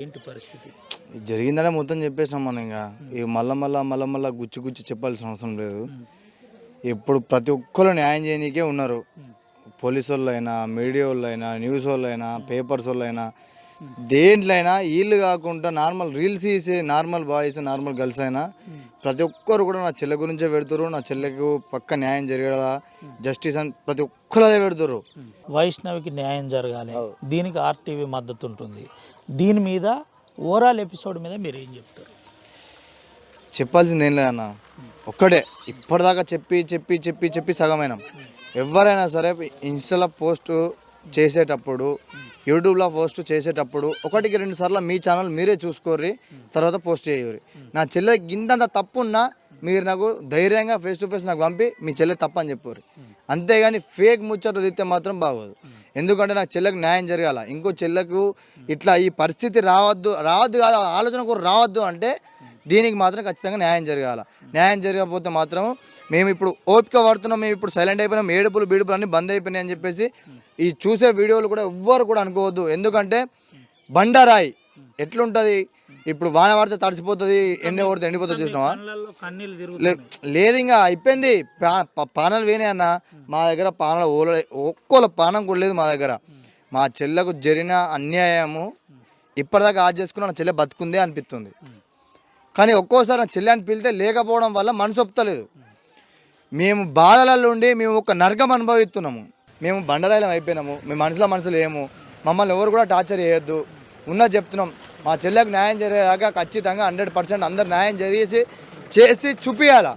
ఏంటి పరిస్థితి? జరిగిందనే మొత్తం చెప్పేసినాం మనం. ఇంకా ఇక మళ్ళా గుచ్చి చెప్పాల్సిన అవసరం లేదు. ఇప్పుడు ప్రతి ఒక్కరు న్యాయం చేయనీకే ఉన్నారు. పోలీసు వాళ్ళైనా, మీడియా వాళ్ళైనా, న్యూస్ వాళ్ళైనా, పేపర్స్ వాళ్ళైనా, దేంట్లో అయినా వీళ్ళు కాకుండా నార్మల్ రీల్స్ తీసే నార్మల్ బాయ్స్, నార్మల్ గర్ల్స్ అయినా ప్రతి ఒక్కరు కూడా నా చెల్లె గురించే పెడుతురు. నా చెల్లెకు పక్క న్యాయం జరిగేలా జస్టిస్ అని ప్రతి ఒక్కరు అదే పెడుతురు. వైష్ణవికి న్యాయం జరగాలి, దీనికి ఆర్టీవీ మద్దతు ఉంటుంది. దీని మీద ఓవరాల్ ఎపిసోడ్ మీద మీరు ఏం చెప్తారు? చెప్పాల్సింది ఏం లేదన్న, ఒక్కటే. ఇప్పటిదాకా చెప్పి సగమైనాం. ఎవరైనా సరే ఇన్స్టాలో పోస్ట్ చేసేటప్పుడు, యూట్యూబ్లో పోస్ట్ చేసేటప్పుడు 1-2 సార్లు మీ ఛానల్ మీరే చూసుకోర్రి, తర్వాత పోస్ట్ చేయరు. నా చెల్లె ఇంతంత తప్పున్నా మీరు నాకు ధైర్యంగా ఫేస్ టు ఫేస్ నాకు పంపి మీ చెల్లె తప్పు అని చెప్పారు. అంతేగాని ఫేక్ ముచ్చట్లు తిస్తే మాత్రం బాగోదు. ఎందుకంటే నాకు చెల్లెకు న్యాయం జరగాల. ఇంకో చెల్లెకు ఇట్లా ఈ పరిస్థితి రావద్దు కాదు, ఆలోచన కూడా రావద్దు అంటే దీనికి మాత్రం ఖచ్చితంగా న్యాయం జరగాల. న్యాయం జరగకపోతే మాత్రం మేము ఇప్పుడు ఓపిక పడుతున్నాం, మేము ఇప్పుడు సైలెంట్ అయిపోయినాం, ఏడుపులు బీడుపులు అన్నీ బంద్ అయిపోయినాయి అని చెప్పేసి ఈ చూసే వీడియోలు కూడా ఎవ్వరు కూడా అనుకోవద్దు. ఎందుకంటే బండరాయి ఎట్లుంటుంది, ఇప్పుడు వాన పడితే తడిసిపోతుంది, ఎండ పడితే ఎండిపోతుంది. చూసినావా? లేదు, ఇంకా అయిపోయింది. పానాలు వేనాయి అన్న. మా దగ్గర పానాలు ఒక్కోళ్ళ పానం కూడా లేదు మా దగ్గర. మా చెల్లెకు జరిగిన అన్యాయము ఇప్పటిదాకా ఆజ్ చేసుకున్న నా చెల్లె బతుకుందే అనిపిస్తుంది. కానీ ఒక్కోసారి నా చెల్లె అని పిలితే లేకపోవడం వల్ల మనసు ఒప్పుతలేదు. మేము బాధలలో ఉండి మేము ఒక నరకం అనుభవిస్తున్నాము. మేము బండరాయిలం అయిపోయినాము. మేము మనసులో లేము. మమ్మల్ని ఎవరు కూడా టార్చర్ చేయొద్దు. ఉన్నది చెప్తున్నాం. మా చెల్లెకు న్యాయం జరిగేదాకా ఖచ్చితంగా 100% అందరు న్యాయం చేసి చూపించాలా.